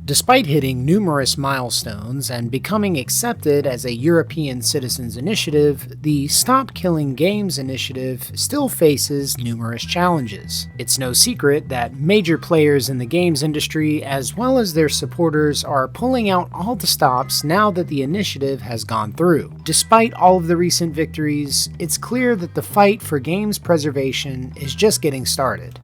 Despite hitting numerous milestones and becoming accepted as a European citizens initiative, the Stop Killing Games initiative still faces numerous challenges. It's no secret that major players in the games industry, as well as their supporters, are pulling out all the stops now that the initiative has gone through. Despite all of the recent victories, it's clear that the fight for games preservation is just getting started.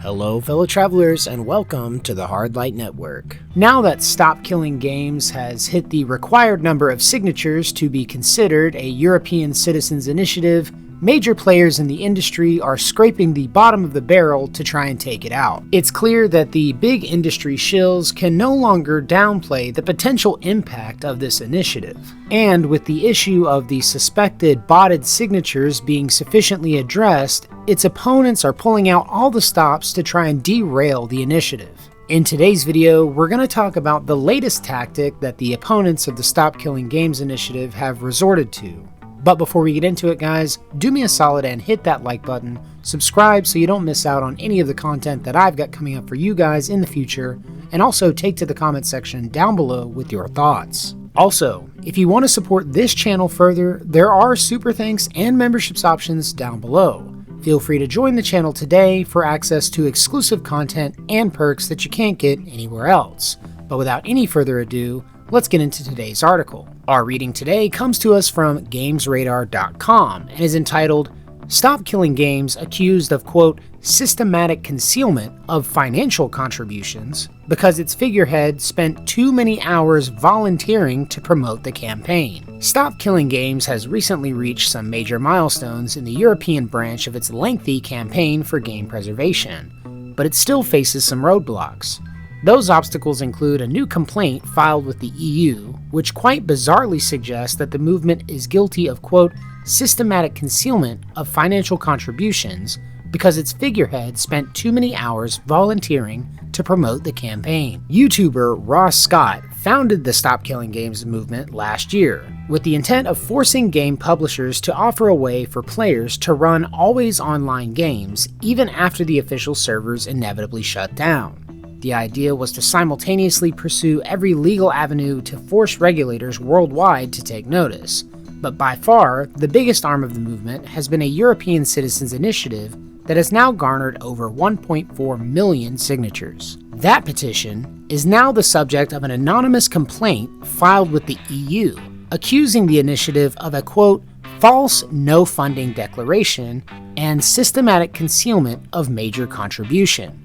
Hello fellow travelers and welcome to the Hard Light Network. Now that Stop Killing Games has hit the required number of signatures to be considered a European citizens initiative, major players in the industry are scraping the bottom of the barrel to try and take it out. It's clear that the big industry shills can no longer downplay the potential impact of this initiative. And with the issue of the suspected botted signatures being sufficiently addressed, its opponents are pulling out all the stops to try and derail the initiative. In today's video, we're going to talk about the latest tactic that the opponents of the Stop Killing Games initiative have resorted to. But before we get into it, guys, do me a solid and hit that like button, subscribe so you don't miss out on any of the content that I've got coming up for you guys in the future, and also take to the comment section down below with your thoughts. Also, if you want to support this channel further, there are super thanks and memberships options down below. Feel free to join the channel today for access to exclusive content and perks that you can't get anywhere else. But without any further ado, let's get into today's article. Our reading today comes to us from GamesRadar.com and is entitled, Stop Killing Games Accused of, quote, systematic concealment of financial contributions because its figurehead spent too many hours volunteering to promote the campaign. Stop Killing Games has recently reached some major milestones in the European branch of its lengthy campaign for game preservation, but it still faces some roadblocks. Those obstacles include a new complaint filed with the EU, which quite bizarrely suggests that the movement is guilty of, quote, systematic concealment of financial contributions because its figurehead spent too many hours volunteering to promote the campaign. YouTuber Ross Scott founded the Stop Killing Games movement last year, with the intent of forcing game publishers to offer a way for players to run always online games even after the official servers inevitably shut down. The idea was to simultaneously pursue every legal avenue to force regulators worldwide to take notice, but by far, the biggest arm of the movement has been a European citizens initiative that has now garnered over 1.4 million signatures. That petition is now the subject of an anonymous complaint filed with the EU, accusing the initiative of a, quote, false no-funding declaration and systematic concealment of major contribution.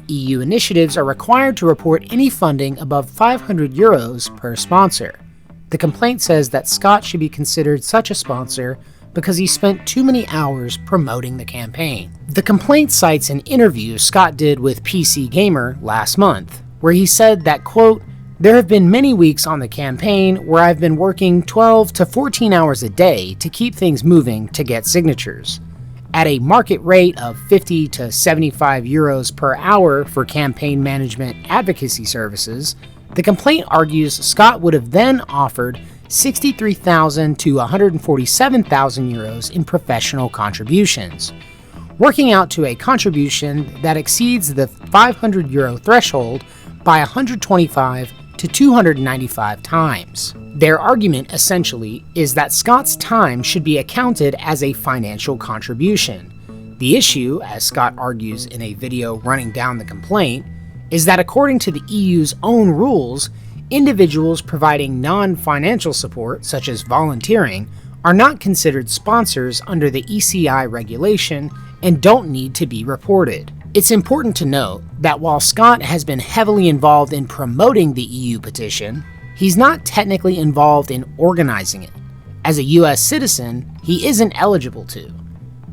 EU initiatives are required to report any funding above €500 per sponsor. The complaint says that Scott should be considered such a sponsor because he spent too many hours promoting the campaign. The complaint cites an interview Scott did with PC Gamer last month, where he said that, quote, there have been many weeks on the campaign where I've been working 12 to 14 hours a day to keep things moving to get signatures. At a market rate of 50 to 75 euros per hour for campaign management advocacy services, the complaint argues Scott would have then offered 63,000 to 147,000 euros in professional contributions, working out to a contribution that exceeds the 500 euro threshold by 125 to 295 times. Their argument, essentially, is that Scott's time should be accounted as a financial contribution. The issue, as Scott argues in a video running down the complaint, is that according to the EU's own rules, individuals providing non-financial support, such as volunteering, are not considered sponsors under the ECI regulation and don't need to be reported. It's important to note that while Scott has been heavily involved in promoting the EU petition, he's not technically involved in organizing it. As a US citizen, he isn't eligible to.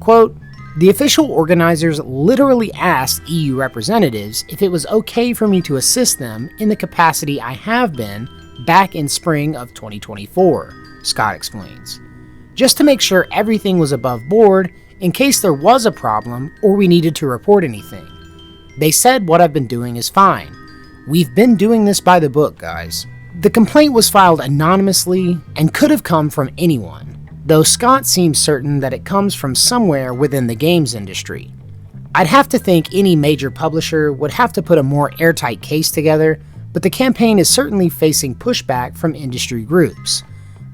Quote, the official organizers literally asked EU representatives if it was okay for me to assist them in the capacity I have been back in spring of 2024, Scott explains, just to make sure everything was above board in case there was a problem or we needed to report anything. They said what I've been doing is fine. We've been doing this by the book, guys. The complaint was filed anonymously and could have come from anyone, though Scott seems certain that it comes from somewhere within the games industry. I'd have to think any major publisher would have to put a more airtight case together, but the campaign is certainly facing pushback from industry groups.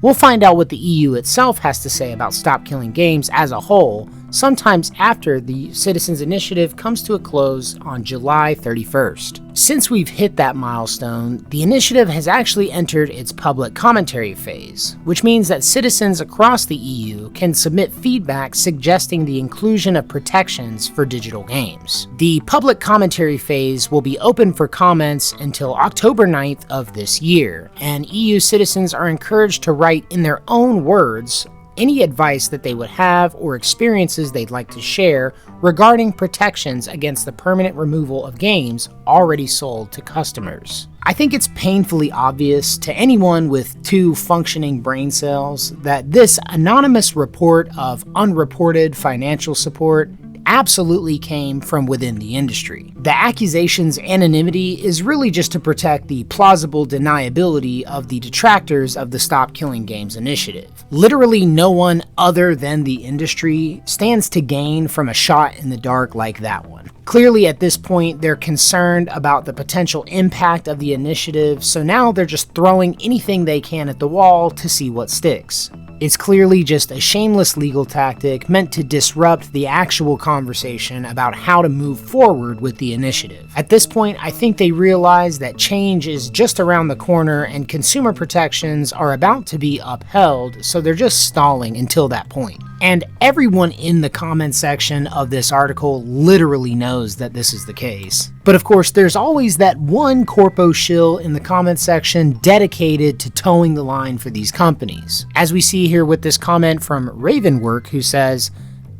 We'll find out what the EU itself has to say about Stop Killing Games as a whole, sometimes after the Citizens Initiative comes to a close on July 31st. Since we've hit that milestone, the initiative has actually entered its public commentary phase, which means that citizens across the EU can submit feedback suggesting the inclusion of protections for digital games. The public commentary phase will be open for comments until October 9th of this year, and EU citizens are encouraged to write in their own words any advice that they would have or experiences they'd like to share regarding protections against the permanent removal of games already sold to customers. I think it's painfully obvious to anyone with 2 functioning brain cells that this anonymous report of unreported financial support absolutely came from within the industry. The accusation's anonymity is really just to protect the plausible deniability of the detractors of the Stop Killing Games initiative. Literally no one other than the industry stands to gain from a shot in the dark like that one. Clearly at this point they're concerned about the potential impact of the initiative, so now they're just throwing anything they can at the wall to see what sticks. It's clearly just a shameless legal tactic meant to disrupt the actual conversation about how to move forward with the initiative. At this point, I think they realize that change is just around the corner and consumer protections are about to be upheld, so they're just stalling until that point. And everyone in the comment section of this article literally knows that this is the case. But of course, there's always that one corpo shill in the comment section dedicated to towing the line for these companies. As we see here with this comment from Ravenwork, who says,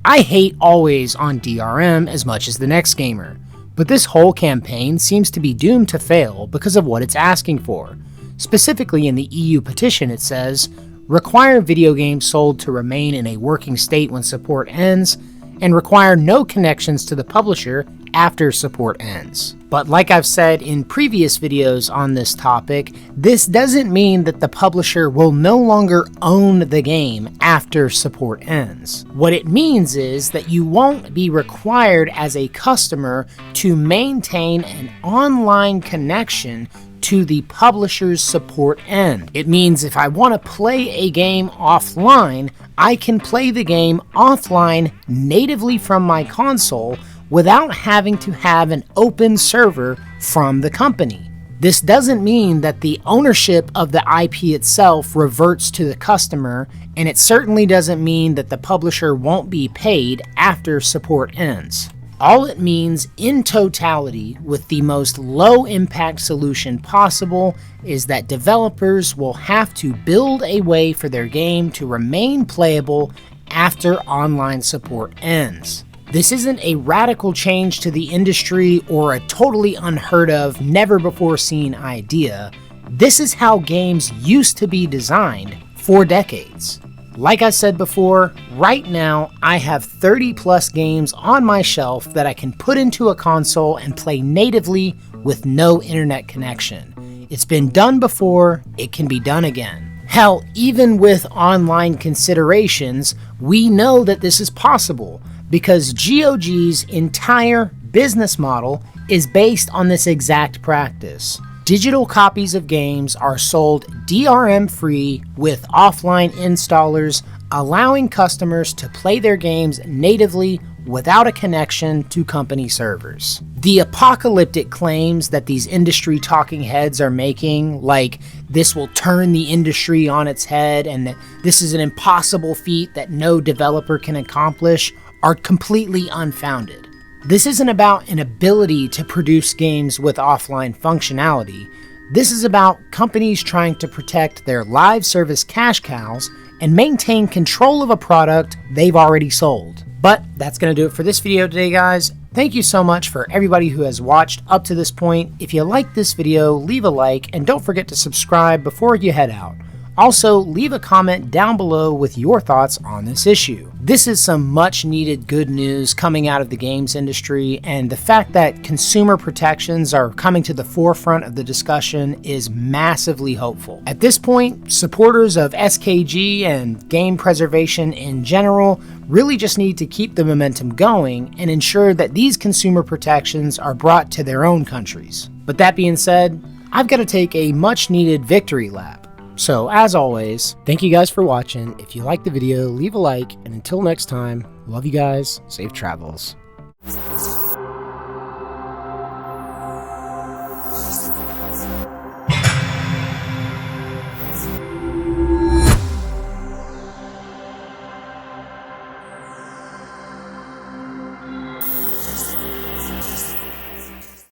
"I hate always on DRM as much as the next gamer, but this whole campaign seems to be doomed to fail because of what it's asking for. Specifically in the EU petition it says, require video games sold to remain in a working state when support ends, and require no connections to the publisher after support ends." But like I've said in previous videos on this topic, this doesn't mean that the publisher will no longer own the game after support ends. What it means is that you won't be required as a customer to maintain an online connection to the publisher's support end. It means if I want to play a game offline, I can play the game offline natively from my console without having to have an open server from the company. This doesn't mean that the ownership of the IP itself reverts to the customer, and it certainly doesn't mean that the publisher won't be paid after support ends. All it means in totality, with the most low impact solution possible, is that developers will have to build a way for their game to remain playable after online support ends. This isn't a radical change to the industry or a totally unheard of, never before seen idea. This is how games used to be designed for decades. Like I said before, right now I have 30 plus games on my shelf that I can put into a console and play natively with no internet connection. It's been done before, it can be done again. Hell, even with online considerations, we know that this is possible because GOG's entire business model is based on this exact practice. Digital copies of games are sold DRM-free with offline installers, allowing customers to play their games natively without a connection to company servers. The apocalyptic claims that these industry talking heads are making, like this will turn the industry on its head and that this is an impossible feat that no developer can accomplish, are completely unfounded. This isn't about an ability to produce games with offline functionality. This is about companies trying to protect their live service cash cows and maintain control of a product they've already sold. But that's going to do it for this video today, guys. Thank you so much for everybody who has watched up to this point. If you liked this video, leave a like and don't forget to subscribe before you head out. Also, leave a comment down below with your thoughts on this issue. This is some much needed good news coming out of the games industry, and the fact that consumer protections are coming to the forefront of the discussion is massively hopeful. At this point, supporters of SKG and game preservation in general really just need to keep the momentum going and ensure that these consumer protections are brought to their own countries. But that being said, I've got to take a much needed victory lap. So as always, thank you guys for watching. If you liked the video, leave a like, and until next time, love you guys, safe travels.